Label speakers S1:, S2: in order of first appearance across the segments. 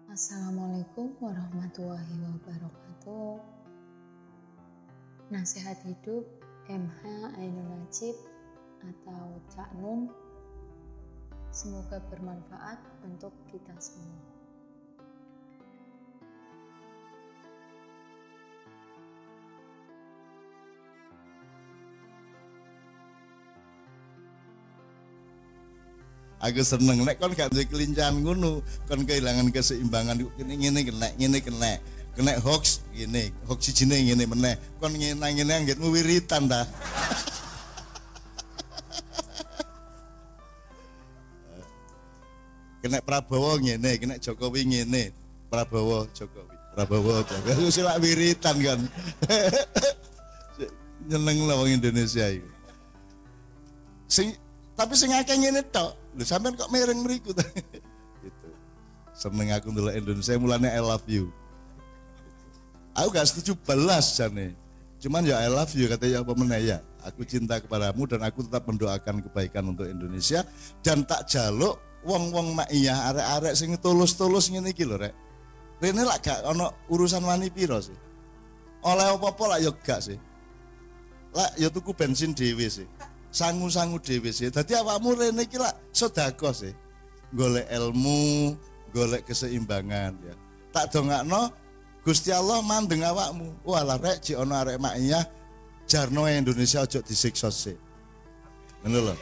S1: Assalamualaikum warahmatullahi wabarakatuh. Nasihat hidup MH Ainun Najib atau Cak Nun. Semoga bermanfaat untuk kita semua.
S2: Aku seneng nek kon gak duwe kelincahan ngono, kon kehilangan keseimbangan ngene kena hoax ngene, hoax sijine ngene meneh. Kon ngene anggitmu wiritan ta. Kena Prabowo ngene, kena Jokowi ngene. Prabowo Jokowi. Wis lak wiritan kan. Nyeneng lah wong Indonesia iki. Tapi sing akeh ngene tok. Lho sampean kok mereng mriku ta? Gitu. Seneng aku ndelok Indonesia mulane I love you. Aku gak setuju belas jane. Cuman ya I love you katanya apa meneh ya. Aku cinta kepadamu dan aku tetap mendoakan kebaikan untuk Indonesia dan tak jaluk wong-wong mak iya arek-arek sing tulus-tulus ngene iki lho rek. Rene lak gak ono urusan wani piro sih. Oleh apa-apa lak ya gak sih. Lak ya tuku bensin dhewe sih. Sangu-sangu dhewe sih. Dadi awakmu rene iki lak sedekah sih. Golek ilmu, golek keseimbangan ya. Tak dongakno Gusti Allah mandeng awakmu. Walah rek jek ana arek mak iya jarno Indonesia aja disiksa sih. Ngono lho.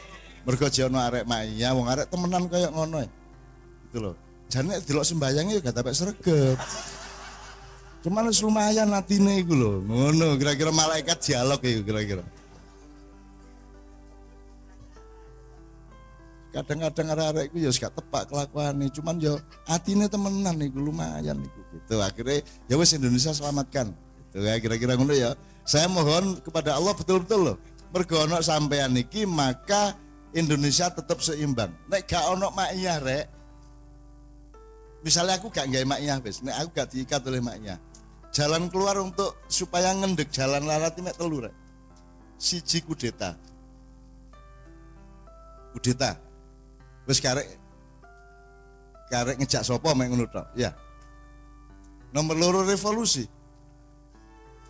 S2: Mergo jek ana arek mak iya wong arek temenan kaya ngono ya. Gitu lho. Jane delok sembayange ya gak tapek sregep. Cuman wis lumayan atine iku lho. Ngono kira-kira malaikat dialog iku kira-kira. Kadang-kadang arek-arek iku ya gak tepak kelakuane, cuman ya atine temenan iku lumayan iku gitu. Akhirnya ya wis Indonesia selamatkan. Gitu ya kira-kira ngono ya. Saya mohon kepada Allah betul-betul loh. Mergo ono sampean iki maka Indonesia tetap seimbang. Nek gak ono makiyah rek. Misalnya aku gak nggawe makiyah wis, nek aku gak diikat oleh makiyah. Jalan keluar untuk supaya ngendek jalan larat mek telu rek. Siji kudeta. Wis karek ngejak sapa mek ngono tok. Ya. Nomor loro revolusi.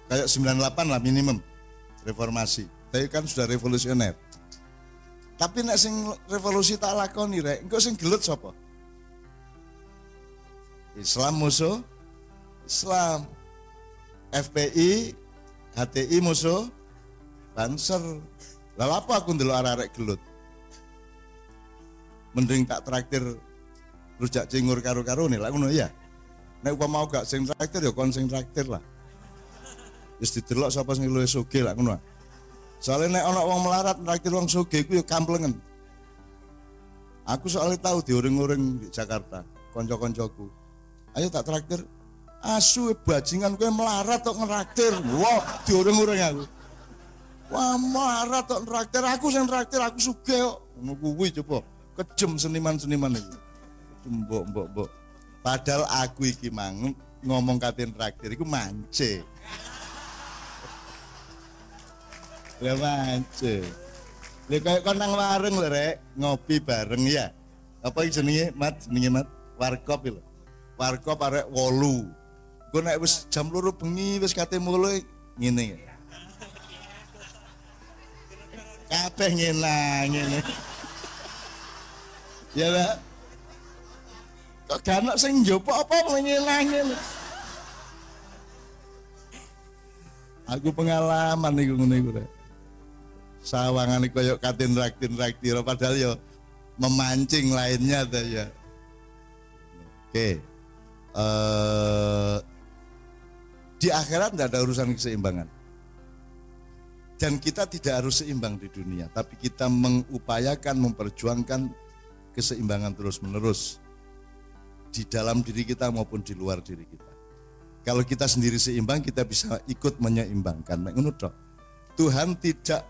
S2: Kayak 98 lah minimum reformasi. Tapi kan sudah revolusioner. Tapi nek sing revolusi tak lakoni rek, engko sing gelut sapa? Islam musuh Islam. FPI, HTI musuh Banser. Lah apa aku ndelok arek-arek gelut? Mending tak traktir rujak cingur karo-karo nih lah ngono ya. Nek upama mau gak sing traktir ya kon sing traktir lah. Wis didelok sapa sing luwih sugih lah ngono. Soale nek ana wong melarat traktir wong sugih iku ya kamplengen. Aku soalnya tahu diuring-uring di Jakarta, kanca-kancaku. Ayo tak traktir. Asu bajingan kowe melarat tok ngeraktir. Wah, diuring-uring aku. Wah, melarat tok ngeraktir, aku sing traktir, aku sugih kok. Ngono kuwi coba. Kejem seniman-seniman itu. Mbok. Padahal aku iki mang ngomong katin traktir iku mance. Lah mance. Lha kaya kon nang warung lho rek, ngopi bareng ya. Apa iki jenenge, Mat? Jenenge Mat? Warkop lho. Warkop arek 8. Engko nek wis jam 2 bengi wis kate mulai ngene. Kabeh ngene. Ya lah. Kok gak ono sing njopo apa ngene. Aku pengalaman iku ngene iku rek. Sawangan iku koyo katin traktir padahal ya memancing lainnya ta ya. Oke. Di akhirat tidak ada urusan keseimbangan. Dan kita tidak harus seimbang di dunia, tapi kita mengupayakan, memperjuangkan keseimbangan terus-menerus di dalam diri kita maupun di luar diri kita. Kalau kita sendiri seimbang, kita bisa ikut menyeimbangkan. Tuhan tidak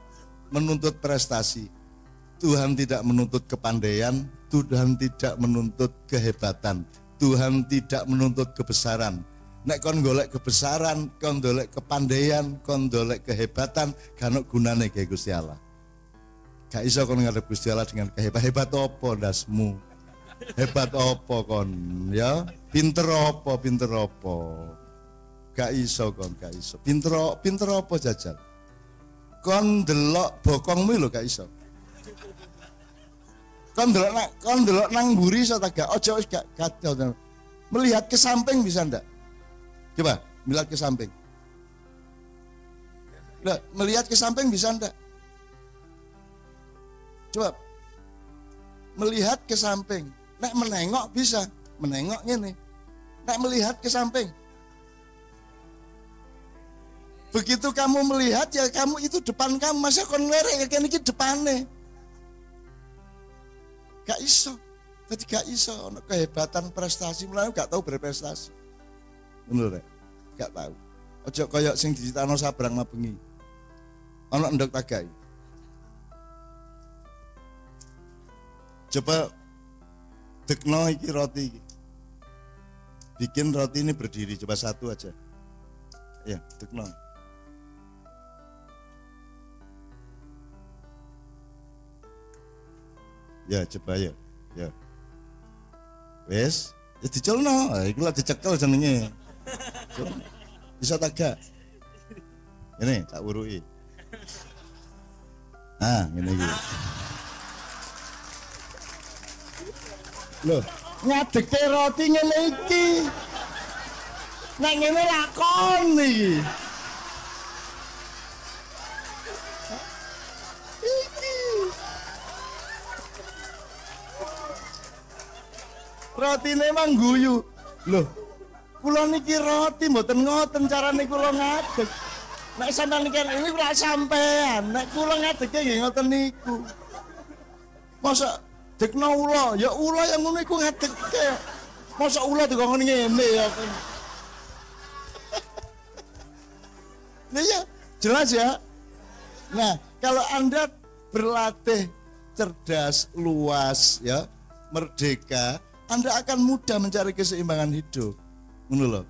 S2: menuntut prestasi, Tuhan tidak menuntut kepandaian, Tuhan tidak menuntut kehebatan, Tuhan tidak menuntut kebesaran. Nek kon golek kebesaran, kon golek kepandaian, kon golek kehebatan, gak ono gunane kaya Gusti Allah. Gak iso kon ngadep Gusti Allah dengan hebat apa ndasmu. Hebat apa kon ya? Pinter apa? Gak iso kon, gak iso. Pinter apa jajal? Kon delok bokongmu lho gak iso. Kon delok nang mburi iso ta gak? Ojo gak gatel. Melihat ke samping bisa ndak? Coba, melihat ke samping. Lah, melihat ke samping bisa ndak? Coba. Melihat ke samping. Nek menengok bisa, menengok ngene. Nek melihat ke samping. Begitu kamu melihat ya kamu itu depan kamu, masa kon ngerek kene iki depane. Gak iso. Jadi gak iso ono kehebatan prestasi mulane gak tahu berprestasi. Bener rek? Gak tahu. Ojo koyok sing dicitano sabrang mabengi. Ono ndok tagai. Coba dekno iki roti iki. Bikin roti ini berdiri, coba satu aja. Ya, dekno. Ya, coba ya. Ya. Wes, ya diculno, iku lak dicekel jenenge. Bisa tak gak? Ini tak urui. Nah, ngene iki. Loh, ngadeke roti ngene iki. Nek ngene lakon iki. Rotine mang guyu. Loh, kula niki roti mboten ngoten carane kula ngadeg. Nek sampean niki ini ora sampean, nek kula ngadege nggih ngoten niku. Masa dekno ula, ya ula yang ngono iku ngadege. Masa ula dikon ngene ya. Nah ya, jelas ya. Nah, kalau Anda berlatih cerdas, luas ya, merdeka, Anda akan mudah mencari keseimbangan hidup. Ngono lho.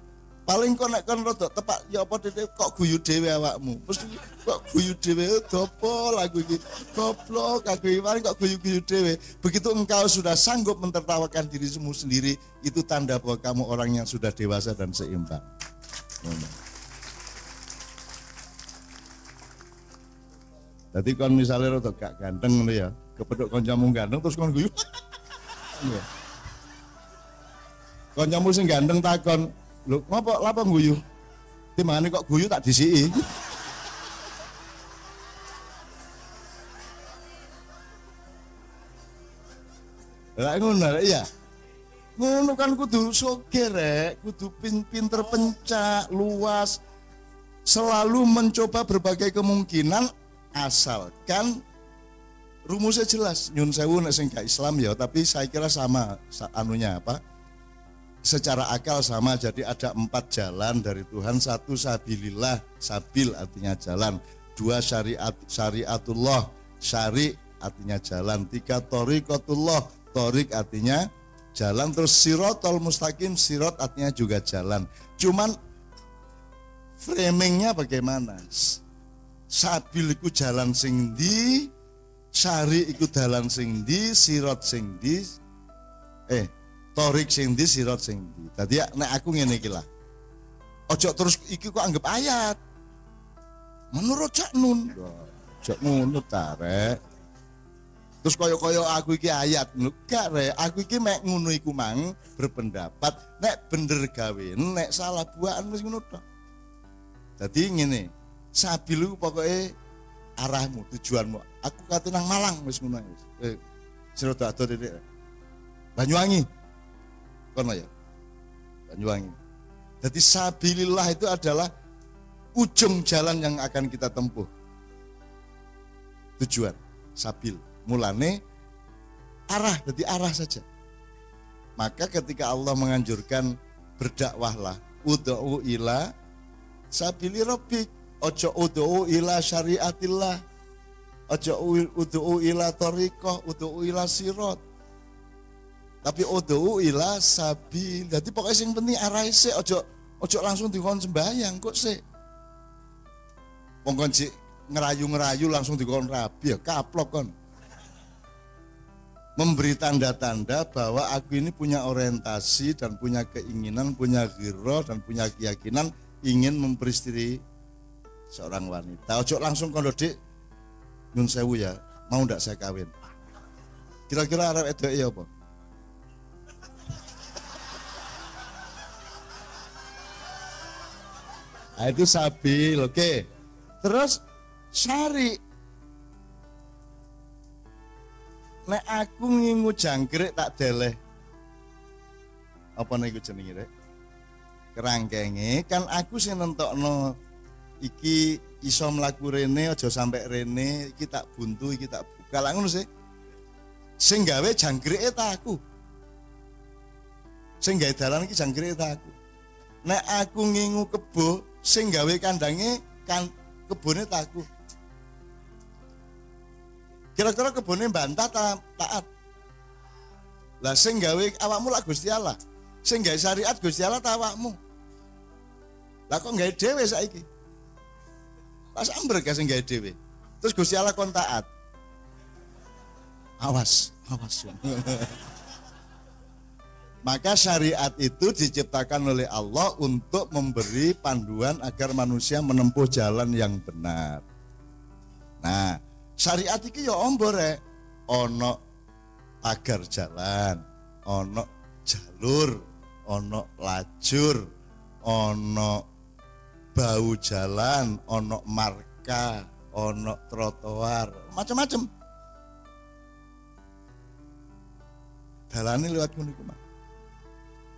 S2: Paling kon nek kon rada tepak ya apa dhewe kok guyu dhewe awakmu. Mesti kok guyu dhewe dopo lagu iki. Goblok aku iki paling kok guyu-guyu dhewe. Begitu engkau sudah sanggup mentertawakan dirimu sendiri, itu tanda bahwa kamu orang yang sudah dewasa dan seimbang. Jadi kon misalnya rada gak ganteng ngono ya, kepethuk kancamu ganteng terus kon guyu. Kancamu sing ganteng takon, "Lho, ngopo lapa guyu?" Timangane kok guyu tak disiki. Lah ngono ya. Ngono kan kudu sugih rek, kudu pinter pencak, luas. Selalu mencoba berbagai kemungkinan asalkan rumusnya jelas. Nyun sewu nek sing gak Islam ya, tapi saya kira sama anunya apa? Secara akal sama, jadi ada 4 jalan dari Tuhan. 1 sabilillah, sabil artinya jalan. 2 syariatullah, syari artinya jalan. 3 thoriqatullah, thorik artinya jalan. Terus sirotol mustaqim, sirot artinya juga jalan. Cuman framingnya bagaimana? Sabil iku jalan sing ndi, syari iku dalan sing ndi, sirot sing ndi, torik sing ndi, sirot sing ndi. Dadi nek aku ngene iki lah. Ojo terus iki kok anggap ayat. Menurut Cak Nun. Cak Nun ta rek. Terus kaya-kaya aku iki ayat. Gak rek, aku iki mek ngono iku mang berpendapat nek bener gawe, nek salah buaan wis ngono tok. Dadi ngene. Sabil iku pokoke arahmu, tujuanmu. Aku kate nang Malang wis ngono wis. Sira dak ado titik. Banyuwangi. Kono ya. Banyuwangi. Jadi sabilillah itu adalah ujung jalan yang akan kita tempuh. Tujuan, sabil. Mulane arah, jadi arah saja. Maka ketika Allah menganjurkan berdakwahlah, ud'u ila sabili rabbik, ojo ud'u ila syariatillah, ojo ud'u ila thariqah, ud'u ila sirat. Tapi ud'u ila sabil. Jadi pokoknya yang penting arah sik, ojo langsung dikon sembahyang kok sik. Wong kon sik ngerayu-ngerayu langsung dikon rabi ya kaplok kon. memberi tanda-tanda bahwa aku ini punya orientasi dan punya keinginan, punya ghirah dan punya keyakinan ingin memperistri seorang wanita. Ojo langsung kondo dik, nyun sewu ya, mau ndak saya kawin? Kira-kira arep edoke ya apa? Nah, itu sabil, oke. Terus syari. Nek aku ngingu jangkrik tak deleh. Apa niku jenenge rek? Kerangkenge kan aku sing nentokno iki iso mlaku rene aja sampe rene, iki tak buntu, iki tak buka. Lah ngono sih. Sing gawe jangkrike ta aku. Sing gawe dalan iki jangkrike ta aku. Nek aku ngingu kebo, sing gawe kandange kan kebone ta aku. Kira-kira kebone bantah taat. Lah sing gawe awakmu lah Gusti Allah. Sing gawe syariat Gusti Allah ta awakmu. Lah kok gawe dhewe saiki? Pas ambrek ya sing gawe dhewe. Terus Gusti Allah kon taat. Awas. Maka syariat itu diciptakan oleh Allah untuk memberi panduan agar manusia menempuh jalan yang benar. Nah, syariat iki ya ombo rek, ono pagar jalan, ono jalur, ono lajur, ono bau jalan, ono marka, ono trotoar, macam-macam. Dalane lewat ngono iku, Mas.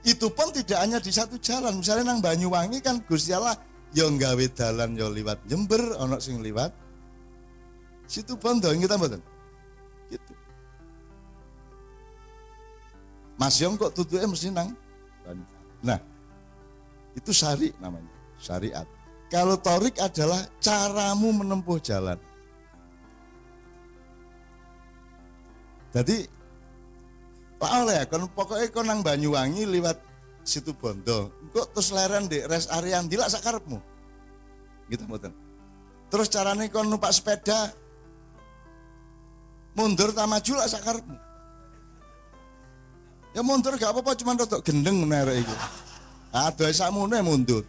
S2: Itu pun tidak hanya di satu jalan. Misalnya nang Banyuwangi kan Gusti Allah ya nggawe dalan ya liwat Jember, ono sing liwat situ Bondo kita mboten. Gitu. Mas Yong kok tutuke mesti nang. Nah, itu syari namanya, syariat. Kalau torik adalah caramu menempuh jalan. Jadi Pak oleh kon pokoknya kon nang Banyuwangi liwat situ Bondo. Kok terus leren di rest area ndilak sak karepmu. Gitu mboten. Terus carane kon numpak sepeda mundur ta maju lak sak karepmu. Ya mundur gak apa-apa cuman rodok gendeng nerek iki. Adoh sakmono mundur.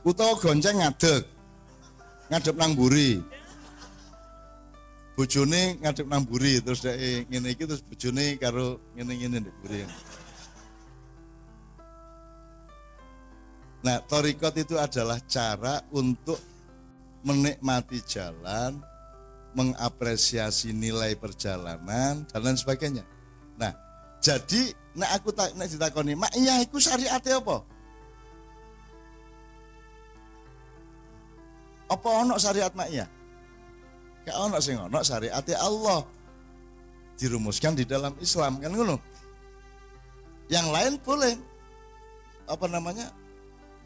S2: Utawa gonceng ngadeg. Ngadep nang mburi. Bojone ngadep nang mburi terus dhek ngene iki terus bojone karo ngene-ngene ndek mburi. Nah, thariqat itu adalah cara untuk menikmati jalan, mengapresiasi nilai perjalanan dan lain sebagainya. Nah, jadi nek aku nek ditakoni, "Mak iya iku syariate apa?" Apa ono syariat mak iya? Gak ono sing ono syariate Allah. Dirumuskan di dalam Islam kan ngono. Yang lain boleh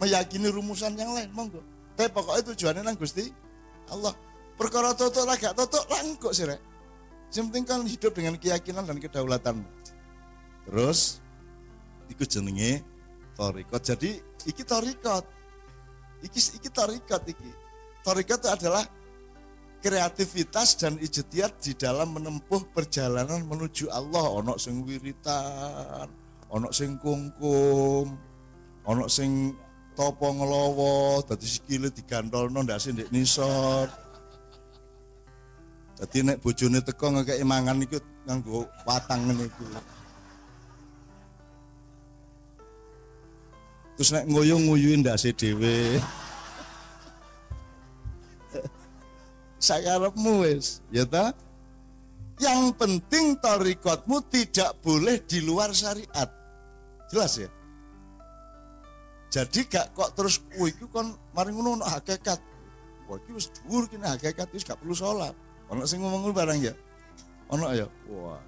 S2: meyakini rumusan yang lain monggo. Tapi pokoknya tujuannya nang Gusti Allah. Perkara totok lah gak totok lah engkok sih rek. Yang penting kan hidup dengan keyakinan dan kedaulatanmu. Terus iku jenenge thariqat. Jadi iki thariqat. Iki thariqat iki. Thariqat itu adalah kreativitas dan ijtihad di dalam menempuh perjalanan menuju Allah. Ono sing wiritan, ono sing kungkum, ono sing topo ngelowo, dadi sikile digantolno ndase ndek nisor. Dadi nek bojone teko ngekeki mangan iku nganggo watang ngene iku. Terus nek nguyung-nguyuhi ndase dhewe. Sakarepmu wis, ya ta? Yang penting thariqatmu tidak boleh di luar syariat. Jelas ya? Jadi gak kok terus iku kon mari ngono ono hakikat. Wah, iki wis dhuwur kene hakikat wis gak perlu salat. Ono sing ngomong ngono barang ya? Ono ya? Wah.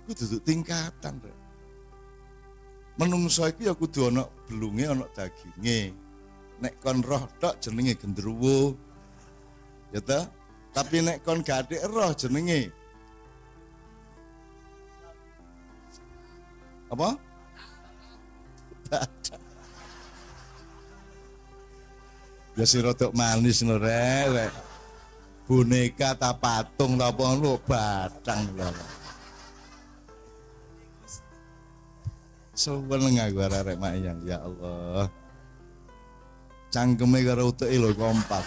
S2: Iku duduk tingkatan, Rek. Menungso iku ya kudu ono belunge, ono daginge. Nek kon roh tok jenenge gendruwo. Ya ta? Tapi nek kon gak ada roh jenenge apa? Biasa rotok manis no rek. boneka ta patung ta apa lu batang lho. Seneng aku arek mayang, ya Allah. Cangkeme karo utuke lho kompak.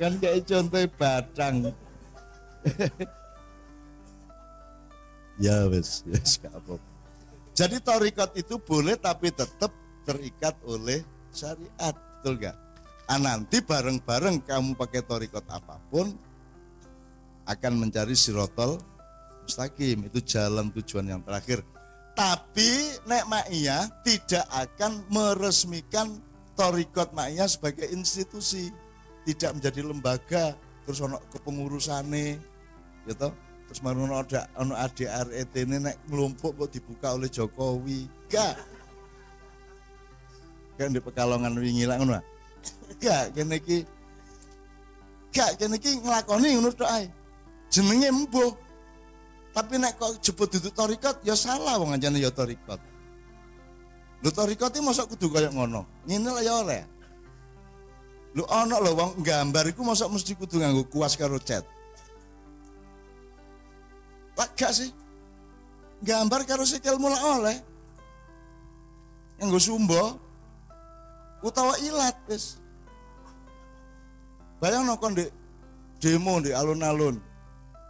S2: Kan kayak contoh batang. Ya wes gak apa. Jadi thariqat itu boleh tapi tetap terikat oleh syariat, betul gak? Nanti bareng-bareng kamu pakai thariqat apapun akan mencari sirotol mustaqim, itu jalan tujuan yang terakhir. Tapi nek Ma'iyah tidak akan meresmikan thariqat Ma'iyah sebagai institusi, tidak menjadi lembaga terus ono kepengurusane gitu. Terus marono ada ono ADRT ini nek ngelumpuk kok dibuka oleh Jokowi. Gak. Kan di Pekalongan wingi lak ngono. Gak kene iki. Gak kene iki nglakoni ngono tok ae. Jenenge embuh. Tapi nek kok jebut duduk thariqat ya salah wong anjane ya thariqat. Lho thariqat iki mosok kudu kaya ngono. Ngene lah ya oleh. Lho ana lho wong gambar iku mosok mesti kudu nganggo kuas karo cat. Lah gak sih? Gambar karo sikil mula oleh. Nganggo sumba utawa ilat wis. Bayangno kon di demo di alun-alun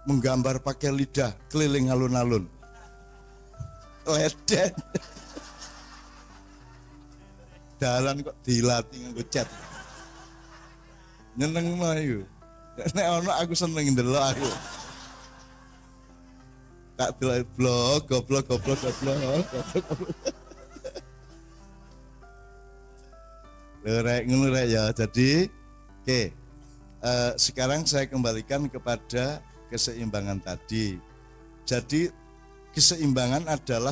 S2: menggambar pakai lidah keliling alun-alun. Leden. Dalan kok dilatih nganggo cat. Nyeneng mah iku. Nek ono aku seneng ndelok aku. Tak delok goblok. Rek ngono rek ya. Jadi oke. Sekarang saya kembalikan kepada keseimbangan tadi. Jadi keseimbangan adalah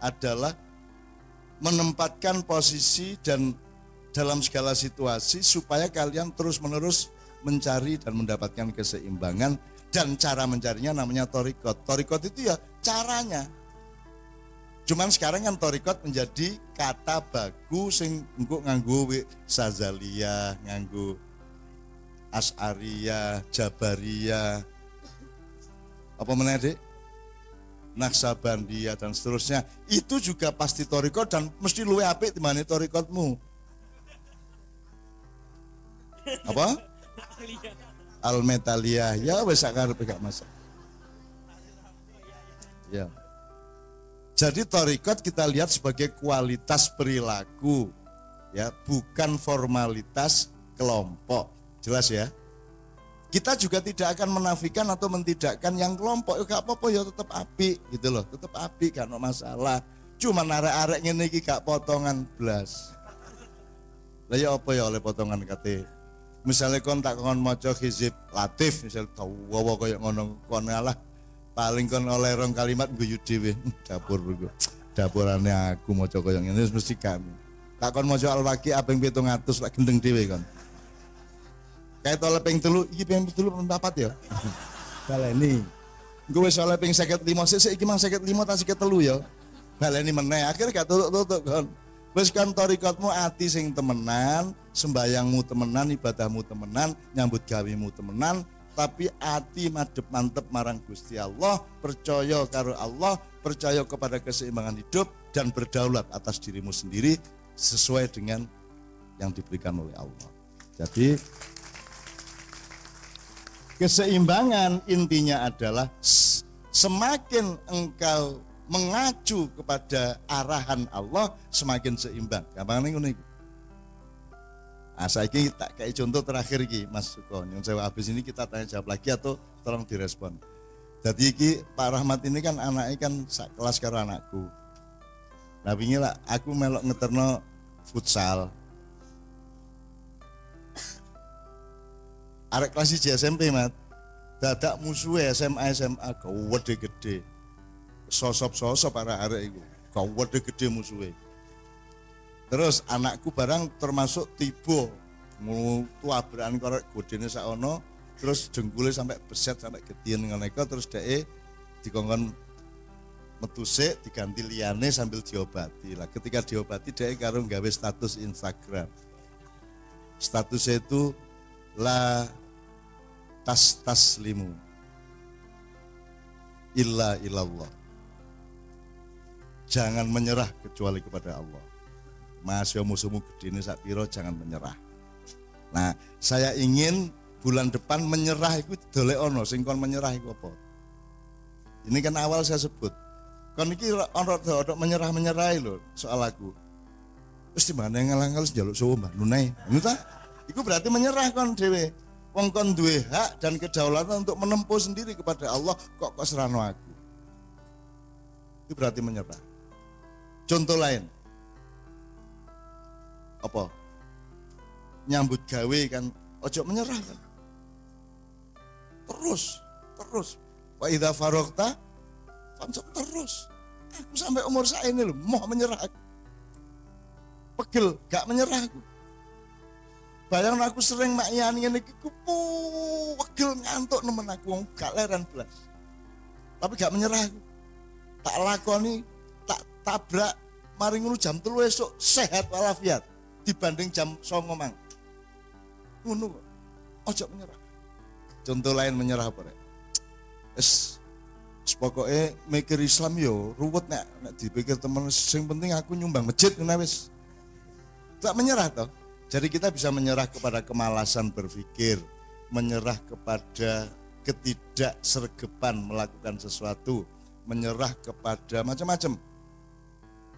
S2: adalah menempatkan posisi dan dalam segala situasi supaya kalian terus-menerus mencari dan mendapatkan keseimbangan, dan cara mencarinya namanya thariqat. Thariqat itu ya caranya. Cuman sekarang kan thariqat menjadi kata baku sing engko nganggo Sazaliyah, nganggo Asy'ariyah, Jabariyah, apa meneh Dik? Naksabandiyah dan seterusnya. Itu juga pasti thariqat dan mesti luwih apik timbang thariqatmu. Apa? Al-Metaliyah. Ya wis sak karepe gak masalah. Ya. Jadi thariqat kita lihat sebagai kualitas perilaku, ya, bukan formalitas kelompok. Jelas ya? Kita juga tidak akan menafikan atau mentidakkan yang kelompok. Ya gak apa-apa ya tetap apik gitu loh, tetap apik gak ada masalah. Cuma arek-arek ngene iki gak potongan blas. Lah ya apa ya oleh potongan kate. Misalnya kon tak kon maca hizib latif, misal dawa kaya ngono kon alah paling kon oleh rong kalimat guyu dhewe. Dapurane aku maca kaya ngene mesti kami. Tak kon maca al-waqi ping 700 lak gendeng dhewe kon. Kayak oleh ping 3, iki ping 3 ping 4 ya. Baleni. Engko wis oleh ping 55 sik iki mang 55 ta 53 ya. Baleni meneh akhir gak tutuk-tutuk kon. Wis kan thariqatmu ati sing temenan, sembayangmu temenan, ibadahmu temenan, nyambut gawimu temenan, tapi ati madhep mantep marang Gusti Allah, percaya karo Allah, percaya kepada keseimbangan hidup dan berdaulat atas dirimu sendiri sesuai dengan yang diberikan oleh Allah. Jadi keseimbangan intinya adalah semakin engkau mengacu kepada arahan Allah semakin seimbang. Gampangane ngono iku. Saiki tak kayak contoh terakhir iki Mas Suko. Yang saya habis ini kita tanya jawab lagi atau tolong direspon. Jadi iki Pak Rahmat ini kan anaknya kan sak kelas karo anakku. Nah wingi lah aku melok ngeterno futsal. Arek kelas 1 SMP, Mat. Dadak musuhe SMA gede. Sosop-sosop arek iku. Gede musuhe. Terus anakku barang termasuk tiba tuabrakan korek godene sakono, terus jengkule sampai beset sampai gedien ngono iku, terus dhek dikongkon metu sik diganti liyane sambil diobati. Lah ketika diobati dhek karo gawe status Instagram. Statusnya itu la taslimu illa ilallah. Jangan menyerah kecuali kepada Allah. Mas yo musuhmu gedene sak pira, jangan menyerah. Nah, saya ingin bulan depan menyerah itu dolekno sing kon menyerah iku apa? Ini kan awal saya sebut. Kon iki ono menyerah-menyerah lho soal aku. Wis timbang ngalang-alang njaluk suwu Mbah Nunai. Ngono ta? Iku berarti menyerah kon dhewe. Wong kon duwe hak dan kedaulatan untuk menempuh sendiri kepada Allah, kok serano aku. Itu berarti menyerah. Contoh lain. Apa? Nyambut gawe kan ojo menyerah kan. Terus. Wa idza faragta fansab terus. Aku sampai umur saya ini loh, mau menyerah aku. Pegel, gak menyerah aku. Bayang aku sering makian ngene iki pegel ngantuk nemen aku gak leren blas. Tapi gak menyerah aku. Tak lakoni, tak tabrak mari ngono jam 3 esuk sehat walafiat dibanding jam 09.00 mang. Ngono kok. Ojo menyerah. Contoh lain menyerah apa rek? Pokoknya mikir Islam yo ruwet nek dipikir temen, sing penting aku nyumbang masjid ngene wis. Tak menyerah toh. Jadi kita bisa menyerah kepada kemalasan berpikir, menyerah kepada ketidaksergepan melakukan sesuatu, menyerah kepada macam-macam.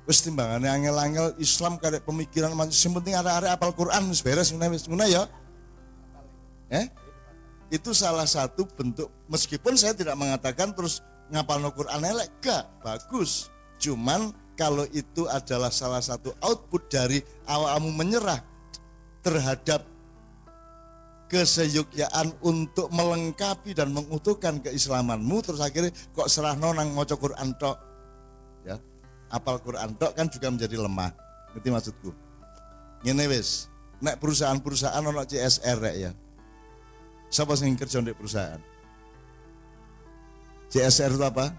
S2: Wis timbangane angel-angel Islam karek pemikiran sing penting arek-arek apal Quran wis beres ngene wis ngono ya. Itu salah satu bentuk, meskipun saya tidak mengatakan terus ngapalno Quran elek, gak bagus. Cuman kalau itu adalah salah satu output dari awakmu menyerah terhadap keseyogyaan untuk melengkapi dan mengutuhkan keislamanmu, terus akhirnya kok serahno nang maca Quran tok. Ya, apal Quran tok kan juga menjadi lemah. Ngerti maksudku? Ngene wis, nek perusahaan-perusahaan ono CSR rek ya. Siapa sing kerja di perusahaan? CSR itu apa?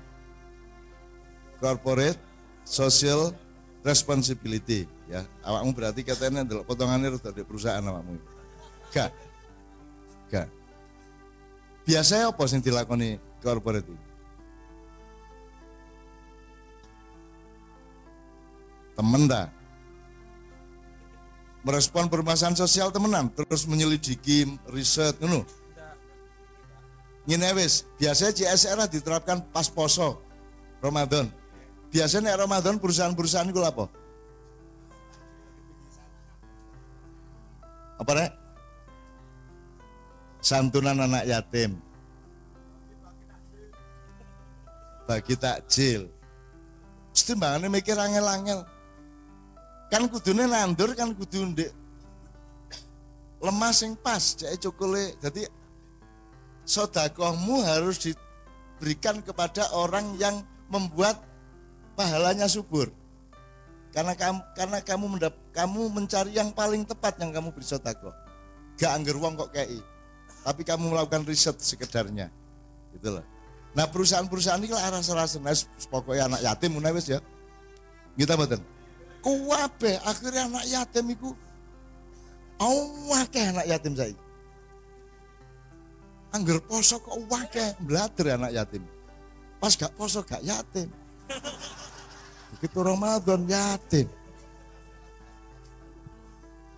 S2: Corporate Social Responsibility, ya. Awakmu berarti katanya adalah potongannya di perusahaan awakmu. Gak. Biasanya apa sing dilakoni corporate itu? Temen dah. Merespon permasalahan sosial temenan, terus menyelidiki riset ngono. Ngene wis, biasanya CSR diterapkan pas poso Ramadan. Biasanya Ramadan perusahaan-perusahaan iku apa? Apa rek? Santunan anak yatim. Bagi takjil. Mesti mbangane mikir angel-angel. Kan kudune nandur kan kudu ndek lemah sing pas jake cukule. Dadi sedekahmu harus diberikan kepada orang yang membuat pahalanya subur. Karena kamu mencari yang paling tepat yang kamu beri sedekah. Gak angger wong kok kei. Tapi kamu melakukan riset sekedarnya. Gitu loh. Nah, perusahaan-perusahaan ini lah rasa-rasa pokoknya anak yatim mulai wis ya. Kita mboten. Kuwabe akhirnya anak yatim iku akeh anak yatim saiki. Angger poso kok akeh blader anak yatim. Pas gak poso gak yatim. Begitu Ramadan yatim.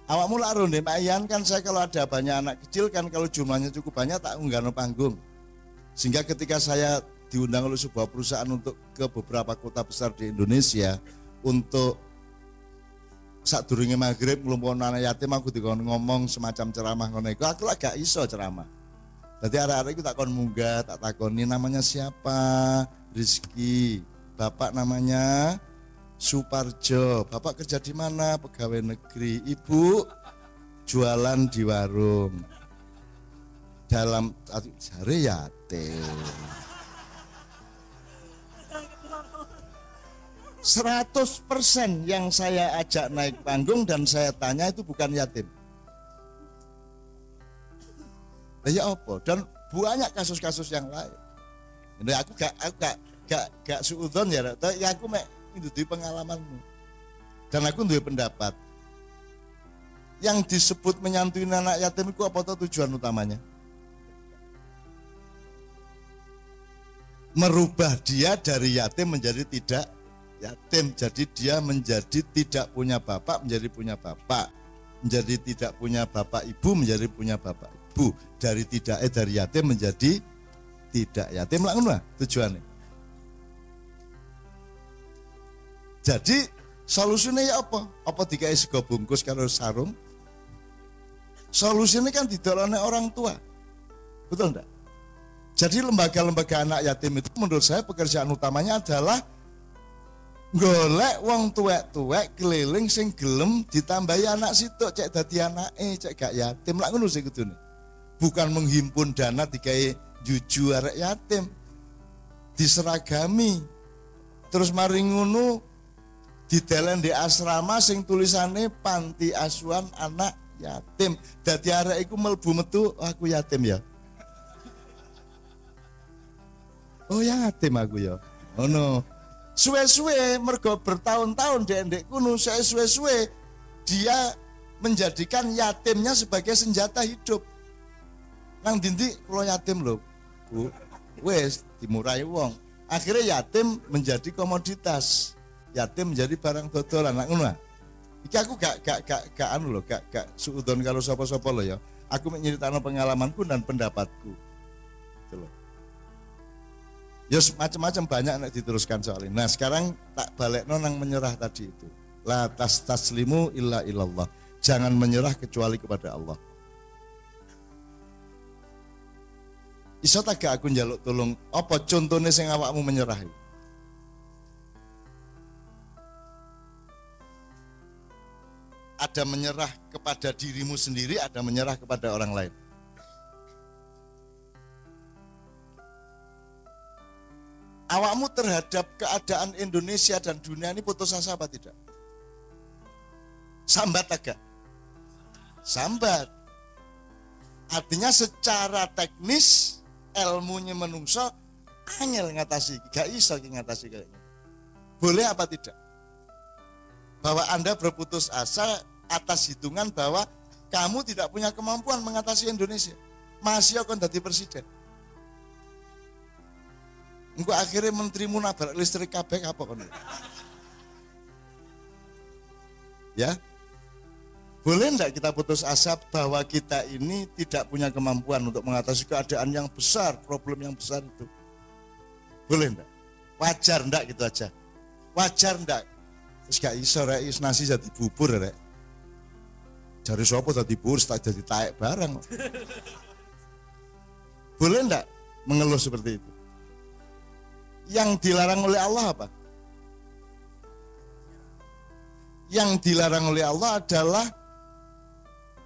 S2: Awakmu lak ronde mayan kan, saya kalau ada banyak anak kecil kan, kalau jumlahnya cukup banyak tak unggahno panggung. Sehingga ketika saya diundang oleh sebuah perusahaan untuk ke beberapa kota besar di Indonesia untuk sadurunge maghrib nglumpuhno anak yatim, aku dikon ngomong semacam ceramah ngono iku, aku lak gak iso ceramah. Dadi arek-arek iku tak kon munggah, tak takoni namanya siapa? Rizky. Bapak namanya Suparjo. Bapak kerja di mana? Pegawai negeri. Ibu jualan di warung. Dalam jare yatim. 100% yang saya ajak naik panggung dan saya tanya itu bukan yatim. Ya apa? Dan banyak kasus-kasus yang lain. Jadi aku gak suudzon ya, tapi aku mek nduduhi pengalamanmu. Dan aku duwe pendapat. yang disebut menyantuni anak yatim itu apa tujuan utamanya? Merubah dia dari yatim menjadi tidak yatim. Jadi dia menjadi tidak punya bapak menjadi punya bapak. Menjadi tidak punya bapak ibu menjadi punya bapak ibu. Dari yatim menjadi tidak yatim lah ngono tujuannya. Jadi solusinya ya apa? Apa dikai sego bungkus karo sarung? Solusinya kan didolone orang tua. Betul enggak? Jadi lembaga-lembaga anak yatim itu menurut saya pekerjaan utamanya adalah golek wong tuwek-tuwek keliling sing gelem ditambahi anak sitok cek dadi anake cek gak yatim lak ngono sing kudune. Bukan menghimpun dana digawe juju arek yatim. Diseragami. Terus mari ngono didelen di asrama sing tulisane panti asuhan anak yatim. Dadi arek iku mlebu metu aku yatim ya. Oh yatim aku ya. Oh no. Suwe-suwe mergo bertahun-tahun ndek kuno suwe-suwe dia menjadikan yatimnya sebagai senjata hidup. Nang dindi kula yatim lho, Bu. Wes dimurahi wong. Akhirnya yatim menjadi komoditas. Yatim menjadi barang dodolan nang ngono. Iki aku gak anu lho, gak suudon kalau sapa-sapa lho ya. Aku nyeritakno pengalamanku dan pendapatku. Gitu loh. Ya macam-macam banyak nek diteruskan soal ini. Nah sekarang tak balekno nang menyerah tadi itu. La tastaslimu illa ilallah. Jangan menyerah kecuali kepada Allah. Iso tak gak aku njaluk tolong apa contohnya sing awakmu menyerah? Ada menyerah kepada dirimu sendiri, ada menyerah kepada orang lain. Awakmu terhadap keadaan Indonesia dan dunia ini putus asa apa tidak? Sambat agak? Sambat. Artinya secara teknis ilmunya menungso angel ngatasi, gak iso ngatasi kayaknya. Boleh apa tidak? Bahwa Anda berputus asa atas hitungan bahwa kamu tidak punya kemampuan mengatasi Indonesia. Masih akan jadi presiden. Engko akhirnya menterimu nabrak listrik kabeh apa kon? Ya. Boleh enggak kita putus asa bahwa kita ini tidak punya kemampuan untuk mengatasi keadaan yang besar, problem yang besar itu? Boleh enggak? Wajar enggak gitu aja? Wajar enggak? Terus gak iso rek, nasi jadi bubur rek. Jari sapa dadi bubur, tak jadi taek barang. Boleh enggak mengeluh seperti itu? Yang dilarang oleh Allah apa? Yang dilarang oleh Allah adalah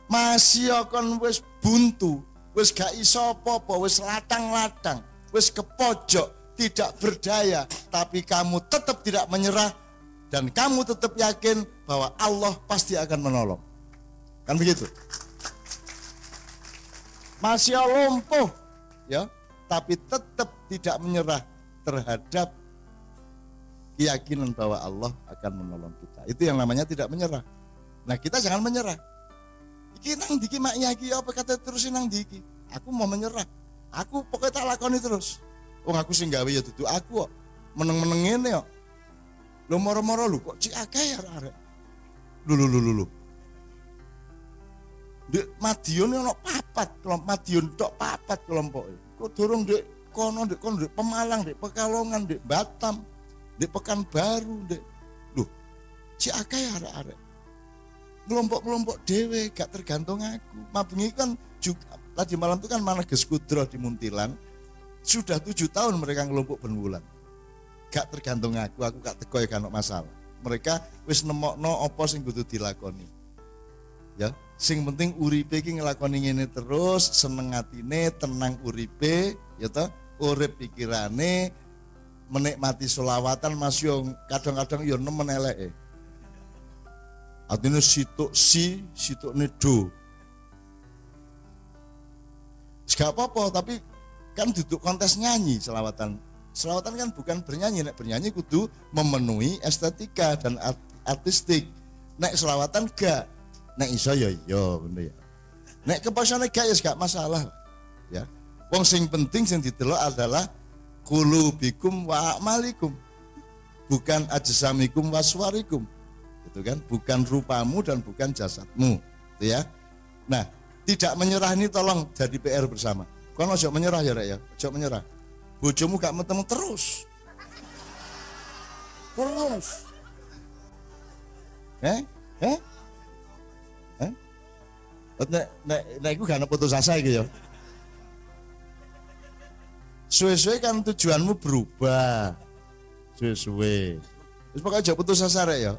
S2: masih kon wis buntu, wis gak iso apa-apa, wis latang-latang, wis kepojok, tidak berdaya, tapi kamu tetap tidak menyerah dan kamu tetap yakin bahwa Allah pasti akan menolong. Kan begitu? Masih lumpuh ya, tapi tetap tidak menyerah terhadap keyakinan bahwa Allah akan menolong kita. Itu yang namanya tidak menyerah. Nah kita jangan menyerah. Iki nang diki maknya iki apa kata terusin nang diki. Aku mau menyerah. Aku pokoknya tak lakoni terus. Wong aku sing gawe ya dudu aku kok. Meneng-meneng ngene kok. Lho moro-moro lho kok cik akeh arek. Lho. Dek Madiun ono papat kelompok Madiun tok papat kelompoke. Kok durung dek kono dek Pemalang, dek Pekalongan, dek Batam, dek Pekanbaru, dek loh, si akeh arek-arek. Kelompok-kelompok dewe gak tergantung aku. Mabengi kan juga tadi malam itu kan mana Geskudro di Muntilan. Sudah 7 tahun mereka ngelompok ben-wulan. Gak tergantung aku gak teko ya kan masalah. Mereka wis nemokno apa sing kudu dilakoni. Ya, sing penting uripe iki nglakoni ngene terus, seneng atine, tenang uripe, ya toh. Urip pikirane, menikmati selawatan Mas Yong, kadang-kadang yo nemen eleke. Artinya situk do. Gak apa-apa, tapi kan duduk kontes nyanyi selawatan. Selawatan kan bukan bernyanyi, nek bernyanyi kudu memenuhi estetika dan artistik. Nek selawatan gak. Nek iso ya iya ngono ya. Nek kepaksane gak ya gak masalah. Ya. Wong sing penting sing didelok adalah qulubikum wa a'malikum. Bukan ajsamikum wa suwarikum. Gitu kan? Bukan rupamu dan bukan jasadmu, gitu ya. Nah, tidak menyerah ini tolong jadi PR bersama. Kon ojo menyerah ya, Rek ya. Ojo menyerah. Bojomu gak metemu terus. Terus. Eh? Nek iku gak ana putus asa iki ya. Suwe-suwe kan tujuanmu berubah. Suwe-suwe. Wis pokoke aja putus asa rek ya.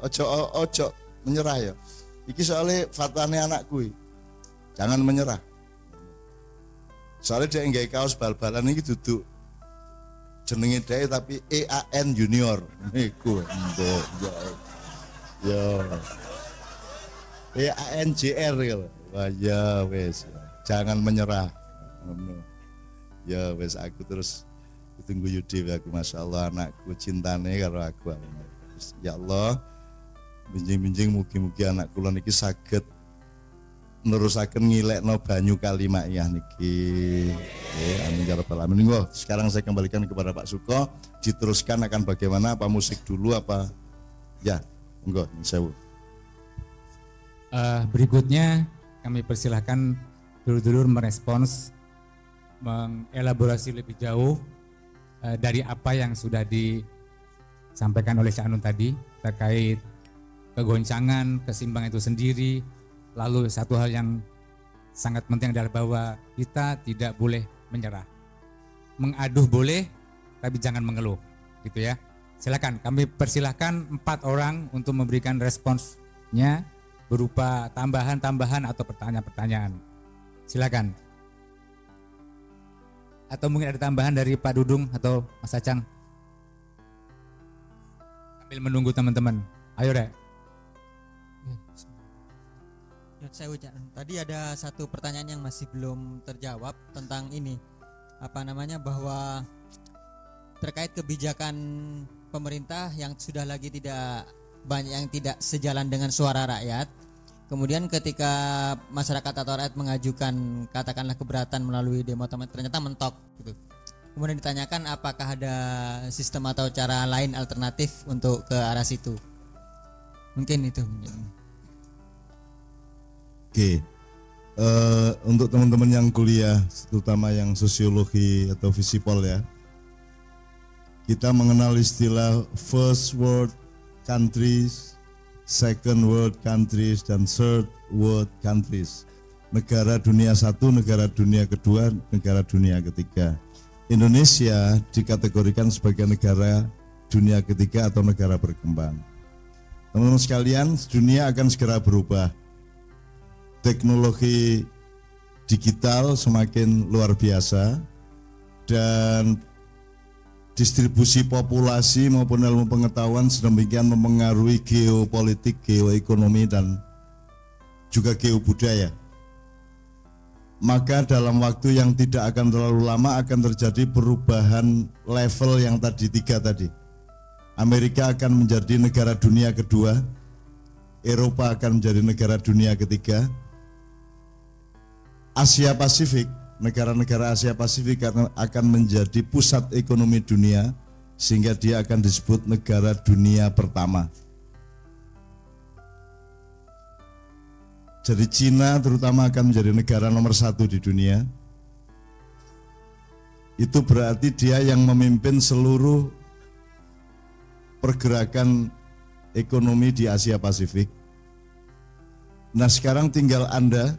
S2: Ojo menyerah ya. Iki soalnya fatwane anakku. Jangan menyerah. Soalnya dia nggawe kaos bal-balan iki duduk jenenge dhek tapi EAN Junior. Niku. Ya. EANJR gitu. Wah ya wes, jangan menyerah. Ya wes aku terus tunggu Yudi aku, masya Allah anakku cintane karo aku. Ya Allah, binjing-binjing mugi-mugi anak kula niki saged nerusaken ngilekno banyu Kalimaiyah niki. Amin ya rabbal alamin. Sekarang saya kembalikan kepada Pak Suko, diteruskan akan bagaimana, apa musik dulu apa? Ya, monggo sewu.
S3: Berikutnya kami persilahkan dulur-dulur merespons, mengelaborasi lebih jauh dari apa yang sudah disampaikan oleh Cak Nun tadi terkait kegoncangan, keseimbangan itu sendiri. Lalu satu hal yang sangat penting adalah bahwa kita tidak boleh menyerah. Mengaduh boleh, tapi jangan mengeluh, gitu ya. Silakan, kami persilahkan 4 orang untuk memberikan responsnya berupa tambahan-tambahan atau pertanyaan-pertanyaan. Silakan. Atau mungkin ada tambahan dari Pak Dudung atau Mas Acang. Sambil menunggu teman-teman. Ayo deh.
S4: Tadi ada satu pertanyaan yang masih belum terjawab tentang ini. Bahwa terkait kebijakan pemerintah yang sudah lagi tidak banyak, yang tidak sejalan dengan suara rakyat. Kemudian ketika masyarakat atau rakyat mengajukan katakanlah keberatan melalui demo ternyata mentok gitu. Kemudian ditanyakan apakah ada sistem atau cara lain alternatif untuk ke arah situ. Mungkin itu.
S2: Oke. Untuk teman-teman yang kuliah, terutama yang sosiologi atau visipol ya, kita mengenal istilah first world countries, second world countries, dan third world countries. Negara dunia satu, negara dunia kedua, negara dunia ketiga. Indonesia dikategorikan sebagai negara dunia ketiga atau negara berkembang. Teman-teman sekalian, dunia akan segera berubah. Teknologi digital semakin luar biasa dan distribusi populasi maupun ilmu pengetahuan sedemikian mempengaruhi geopolitik, geoekonomi dan juga geobudaya. Maka dalam waktu yang tidak akan terlalu lama akan terjadi perubahan level yang tadi 3 tadi. Amerika akan menjadi negara dunia kedua, Eropa akan menjadi negara dunia ketiga, Asia Pasifik, negara-negara Asia Pasifik akan menjadi pusat ekonomi dunia sehingga dia akan disebut negara dunia pertama. Jadi Cina terutama akan menjadi negara nomor 1 di dunia. Itu berarti dia yang memimpin seluruh pergerakan ekonomi di Asia Pasifik. Nah sekarang tinggal Anda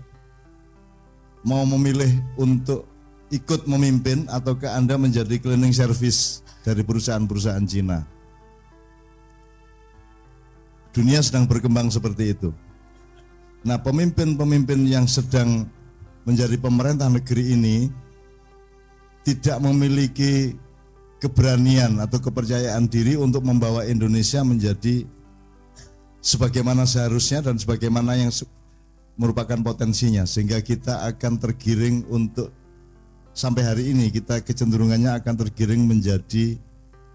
S2: mau memilih untuk ikut memimpin ataukah Anda menjadi cleaning service dari perusahaan-perusahaan Cina. Dunia sedang berkembang seperti itu. Nah pemimpin-pemimpin yang sedang menjadi pemerintah negeri ini tidak memiliki keberanian atau kepercayaan diri untuk membawa Indonesia menjadi sebagaimana seharusnya dan sebagaimana yang merupakan potensinya, sehingga kita akan tergiring untuk sampai hari ini kita kecenderungannya akan tergiring menjadi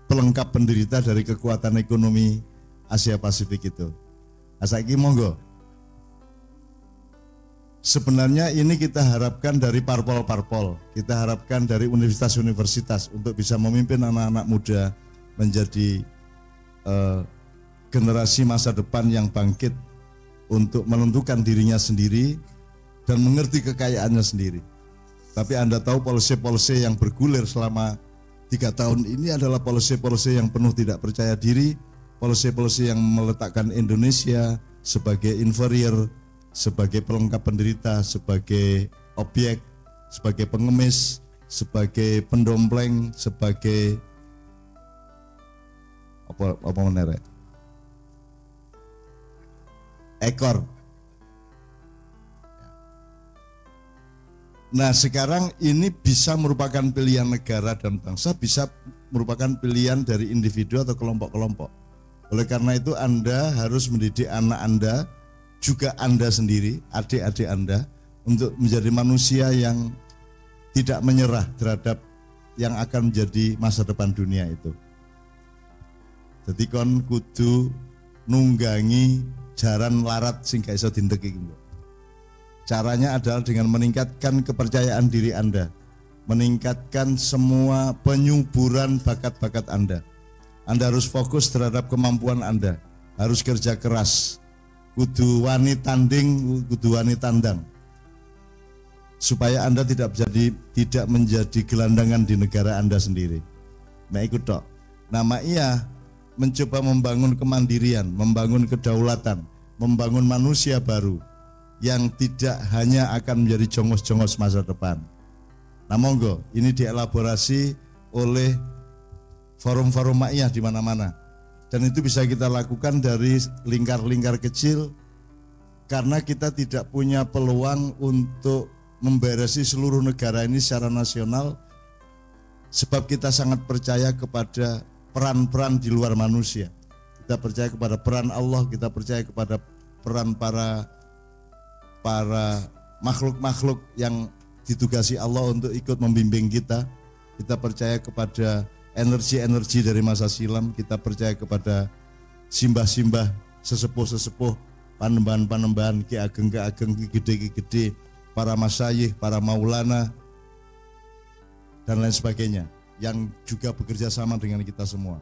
S2: pelengkap penderita dari kekuatan ekonomi Asia Pasifik itu. Asaki monggo. Sebenarnya ini kita harapkan dari parpol-parpol, kita harapkan dari universitas-universitas untuk bisa memimpin anak-anak muda menjadi generasi masa depan yang bangkit untuk menentukan dirinya sendiri dan mengerti kekayaannya sendiri. Tapi Anda tahu polisi-polisi yang bergulir selama 3 tahun ini adalah polisi-polisi yang penuh tidak percaya diri, polisi-polisi yang meletakkan Indonesia sebagai inferior, sebagai pelengkap penderita, sebagai objek, sebagai pengemis, sebagai pendompleng, sebagai apa menere? Ekor. Nah, sekarang ini bisa merupakan pilihan negara dan bangsa, bisa merupakan pilihan dari individu atau kelompok-kelompok. Oleh karena itu Anda harus mendidik anak Anda, juga Anda sendiri, adik-adik Anda, untuk menjadi manusia yang tidak menyerah terhadap yang akan menjadi masa depan dunia itu. Jadi kon kudu nunggangi jaran larat sing gak iso dindeki. Caranya adalah dengan meningkatkan kepercayaan diri Anda, meningkatkan semua penyuburan bakat-bakat Anda. Anda harus fokus terhadap kemampuan Anda, harus kerja keras, kudu wani tanding, kudu wani tandang, supaya Anda tidak menjadi gelandangan di negara Anda sendiri. Nah ikut dok. Nama ia mencoba membangun kemandirian, membangun kedaulatan, membangun manusia baru yang tidak hanya akan menjadi jongos-jongos masa depan. Nah monggo, ini dielaborasi oleh forum-forum ma'iyah di mana-mana. Dan itu bisa kita lakukan dari lingkar-lingkar kecil, karena kita tidak punya peluang untuk memberesi seluruh negara ini secara nasional, sebab kita sangat percaya kepada peran-peran di luar manusia. Kita percaya kepada peran Allah, kita percaya kepada peran para makhluk-makhluk yang ditugasi Allah untuk ikut membimbing kita. Kita percaya kepada energi-energi dari masa silam, kita percaya kepada simbah-simbah, sesepuh-sesepuh, panembahan-panembahan, ki ageng, ki gede, para masyayikh, para maulana, dan lain sebagainya, yang juga bekerja sama dengan kita semua.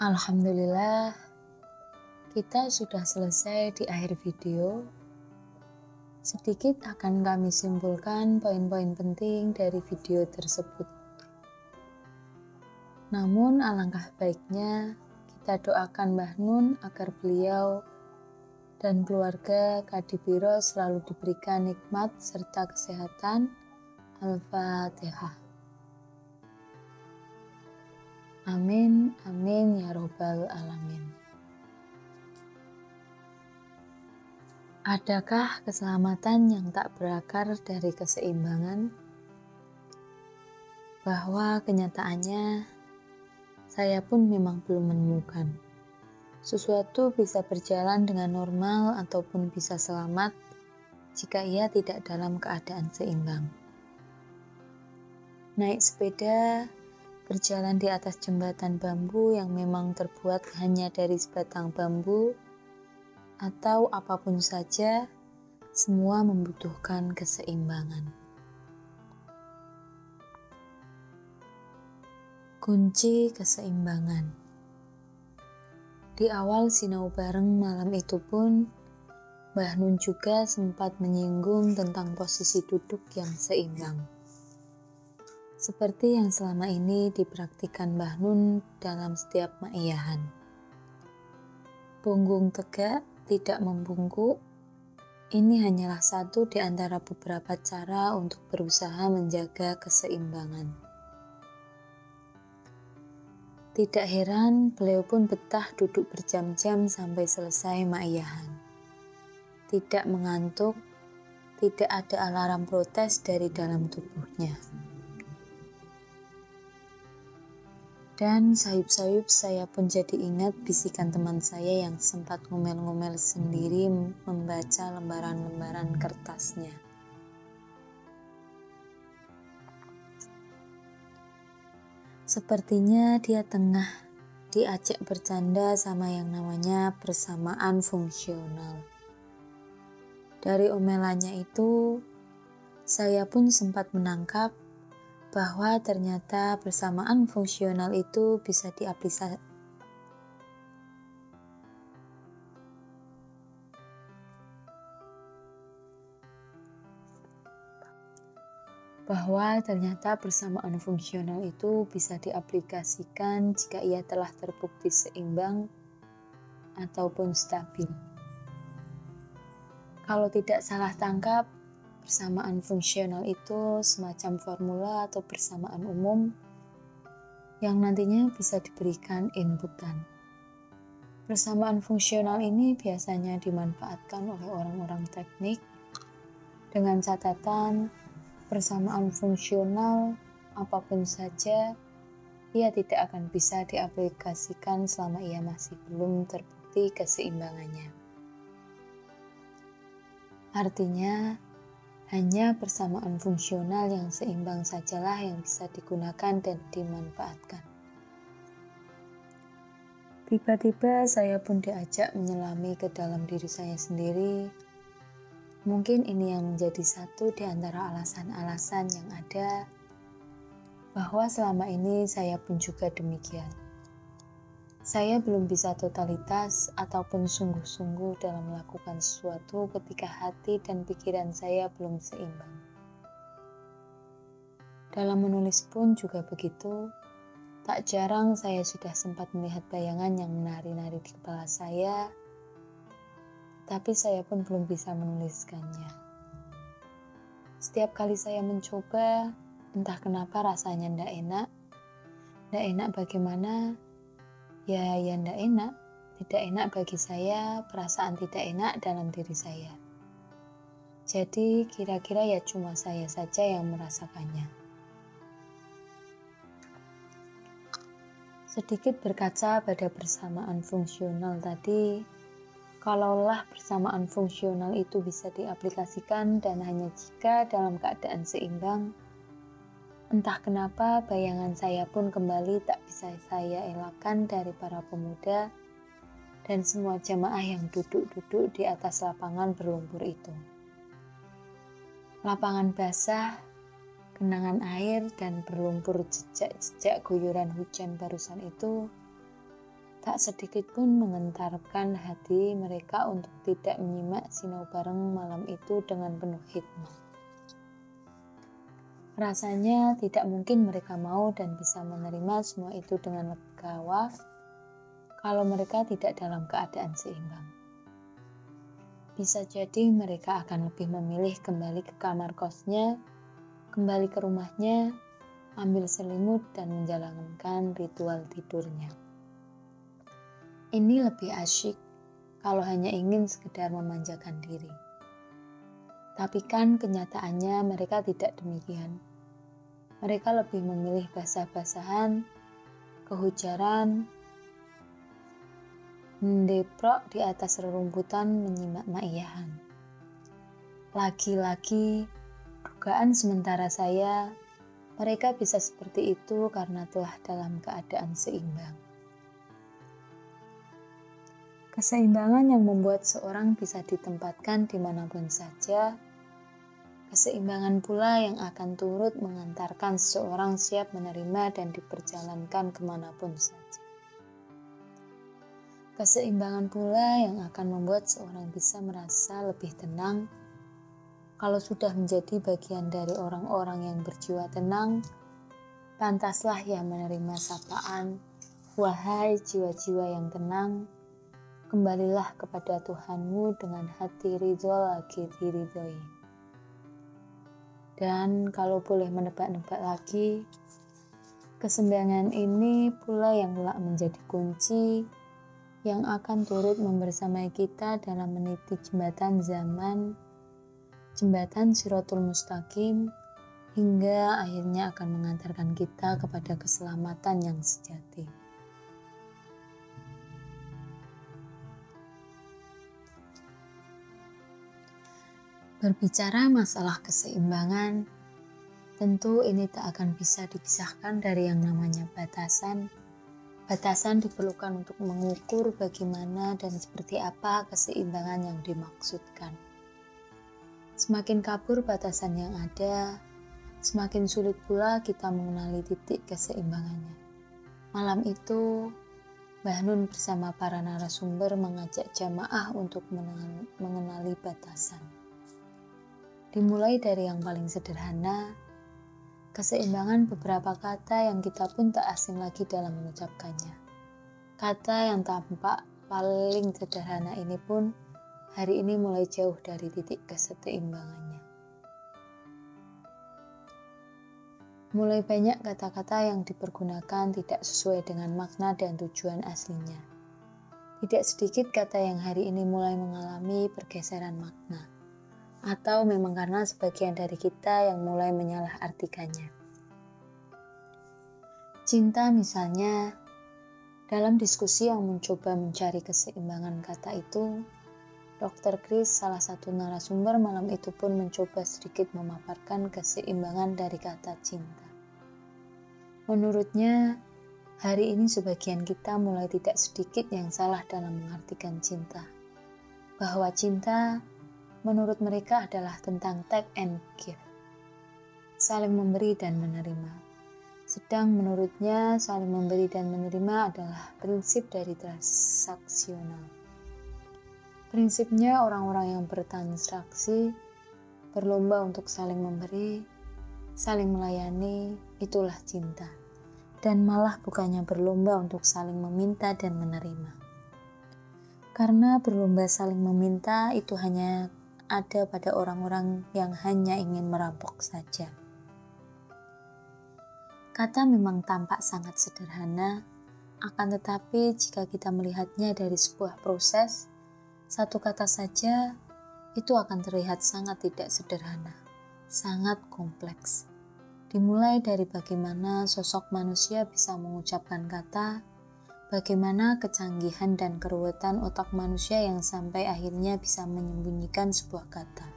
S1: Alhamdulillah, kita sudah selesai di akhir video. Sedikit akan kami simpulkan poin-poin penting dari video tersebut. Namun alangkah baiknya kita doakan Mbah Nun agar beliau dan keluarga Kadipiro selalu diberikan nikmat serta kesehatan. Al-Fatihah. Amin, amin ya robbal alamin. Adakah keselamatan yang tak berakar dari keseimbangan? Bahwa kenyataannya saya pun memang belum menemukan. Sesuatu bisa berjalan dengan normal ataupun bisa selamat jika ia tidak dalam keadaan seimbang. Naik sepeda, berjalan di atas jembatan bambu yang memang terbuat hanya dari sebatang bambu, atau apapun saja, semua membutuhkan keseimbangan. Kunci keseimbangan. Di awal sinau bareng malam itu pun, Mbah Nun juga sempat menyinggung tentang posisi duduk yang seimbang. Seperti yang selama ini dipraktikkan Mbah Nun dalam setiap maiyahan. Punggung tegak, tidak membungkuk, ini hanyalah satu di antara beberapa cara untuk berusaha menjaga keseimbangan. Tidak heran, beliau pun betah duduk berjam-jam sampai selesai maiyahan. tidak mengantuk, tidak ada alarm protes dari dalam tubuhnya. Dan sayup-sayup saya pun jadi ingat bisikan teman saya yang sempat ngomel-ngomel sendiri membaca lembaran-lembaran kertasnya. Sepertinya dia tengah diajak bercanda sama yang namanya persamaan fungsional. Dari omelannya itu, saya pun sempat menangkap bahwa ternyata persamaan fungsional itu bisa diaplikasikan jika ia telah terbukti seimbang ataupun stabil. Kalau tidak salah tangkap, persamaan fungsional itu semacam formula atau persamaan umum yang nantinya bisa diberikan inputan. Persamaan fungsional ini biasanya dimanfaatkan oleh orang-orang teknik dengan catatan persamaan fungsional apapun saja ia tidak akan bisa diaplikasikan selama ia masih belum terbukti keseimbangannya. Artinya, hanya persamaan fungsional yang seimbang sajalah yang bisa digunakan dan dimanfaatkan. Tiba-tiba saya pun diajak menyelami ke dalam diri saya sendiri. Mungkin ini yang menjadi satu di antara alasan-alasan yang ada, bahwa selama ini saya pun juga demikian. Saya belum bisa totalitas ataupun sungguh-sungguh dalam melakukan sesuatu ketika hati dan pikiran saya belum seimbang. Dalam menulis pun juga begitu. Tak jarang saya sudah sempat melihat bayangan yang menari-nari di kepala saya, tapi saya pun belum bisa menuliskannya. Setiap kali saya mencoba, entah kenapa rasanya ndak enak. Ndak enak bagaimana? Ya ndak enak. Tidak enak bagi saya, perasaan tidak enak dalam diri saya. Jadi kira-kira ya cuma saya saja yang merasakannya. Sedikit berkaca pada persamaan fungsional tadi, kalaulah persamaan fungsional itu bisa diaplikasikan dan hanya jika dalam keadaan seimbang, entah kenapa bayangan saya pun kembali tak bisa saya elakkan dari para pemuda dan semua jamaah yang duduk-duduk di atas lapangan berlumpur itu. Lapangan basah, genangan air dan berlumpur jejak-jejak guyuran hujan barusan itu tak sedikit pun mengentarkan hati mereka untuk tidak menyimak sinau bareng malam itu dengan penuh hikmah. Rasanya tidak mungkin mereka mau dan bisa menerima semua itu dengan legawa kalau mereka tidak dalam keadaan seimbang. Bisa jadi mereka akan lebih memilih kembali ke kamar kosnya, kembali ke rumahnya, ambil selimut dan menjalankan ritual tidurnya. Ini lebih asyik kalau hanya ingin sekedar memanjakan diri. Tapi kan kenyataannya mereka tidak demikian. Mereka lebih memilih basah-basahan, kehujaran, mendeprok di atas rerumputan menyimak maiyahan. Lagi-lagi, dugaan sementara saya, mereka bisa seperti itu karena telah dalam keadaan seimbang. Keseimbangan yang membuat seorang bisa ditempatkan dimanapun saja, keseimbangan pula yang akan turut mengantarkan seseorang siap menerima dan diperjalankan kemanapun saja. Keseimbangan pula yang akan membuat seorang bisa merasa lebih tenang. Kalau sudah menjadi bagian dari orang-orang yang berjiwa tenang, pantaslah ia menerima sapaan, wahai jiwa-jiwa yang tenang, kembalilah kepada Tuhanmu dengan hati ridho lagi diridhoi. Dan kalau boleh menebak-nebak lagi, keseimbangan ini pula yang telah menjadi kunci yang akan turut membersamai kita dalam meniti jembatan zaman, jembatan Shirathul Mustaqim, hingga akhirnya akan mengantarkan kita kepada keselamatan yang sejati. Berbicara masalah keseimbangan, tentu ini tak akan bisa dipisahkan dari yang namanya batasan. Batasan diperlukan untuk mengukur bagaimana dan seperti apa keseimbangan yang dimaksudkan. Semakin kabur batasan yang ada, semakin sulit pula kita mengenali titik keseimbangannya. Malam itu, Mbah Nun bersama para narasumber mengajak jamaah untuk mengenali batasan. Dimulai dari yang paling sederhana, keseimbangan beberapa kata yang kita pun tak asing lagi dalam mengucapkannya. Kata yang tampak paling sederhana ini pun hari ini mulai jauh dari titik keseimbangannya. Mulai banyak kata-kata yang dipergunakan tidak sesuai dengan makna dan tujuan aslinya. Tidak sedikit kata yang hari ini mulai mengalami pergeseran makna. Atau memang karena sebagian dari kita yang mulai menyalahartikannya. Cinta misalnya, dalam diskusi yang mencoba mencari keseimbangan kata itu, Dr. Chris, salah satu narasumber malam itu pun mencoba sedikit memaparkan keseimbangan dari kata cinta. Menurutnya, hari ini sebagian kita mulai tidak sedikit yang salah dalam mengartikan cinta. Bahwa cinta menurut mereka adalah tentang take and give, saling memberi dan menerima. Sedang menurutnya saling memberi dan menerima adalah prinsip dari transaksional. Prinsipnya orang-orang yang bertransaksi berlomba untuk saling memberi, saling melayani, itulah cinta. Dan malah bukannya berlomba untuk saling meminta dan menerima. Karena berlomba saling meminta itu hanya ada pada orang-orang yang hanya ingin merampok saja. Kata memang tampak sangat sederhana, akan tetapi jika kita melihatnya dari sebuah proses, satu kata saja itu akan terlihat sangat tidak sederhana, sangat kompleks. Dimulai dari bagaimana sosok manusia bisa mengucapkan kata, bagaimana kecanggihan dan keruwetan otak manusia yang sampai akhirnya bisa menyembunyikan sebuah kata.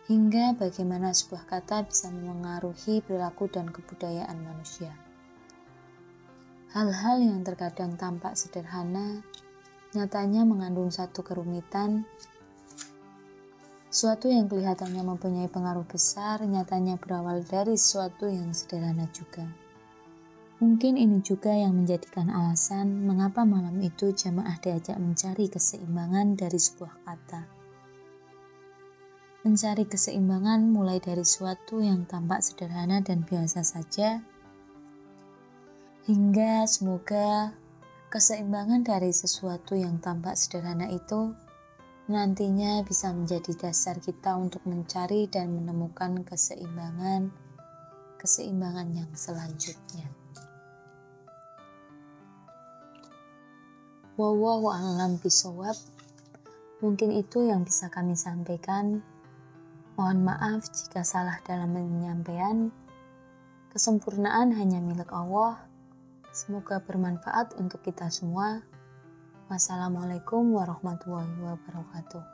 S1: Hingga bagaimana sebuah kata bisa memengaruhi perilaku dan kebudayaan manusia. Hal-hal yang terkadang tampak sederhana, nyatanya mengandung satu kerumitan. Suatu yang kelihatannya mempunyai pengaruh besar, nyatanya berawal dari sesuatu yang sederhana juga. Mungkin ini juga yang menjadikan alasan mengapa malam itu jamaah diajak mencari keseimbangan dari sebuah kata. Mencari keseimbangan mulai dari sesuatu yang tampak sederhana dan biasa saja, hingga semoga keseimbangan dari sesuatu yang tampak sederhana itu nantinya bisa menjadi dasar kita untuk mencari dan menemukan keseimbangan yang selanjutnya. Wallahu a'lam bishawab. Mungkin itu yang bisa kami sampaikan. Mohon maaf jika salah dalam penyampaian. Kesempurnaan hanya milik Allah. Semoga bermanfaat untuk kita semua. Wassalamualaikum warahmatullahi wabarakatuh.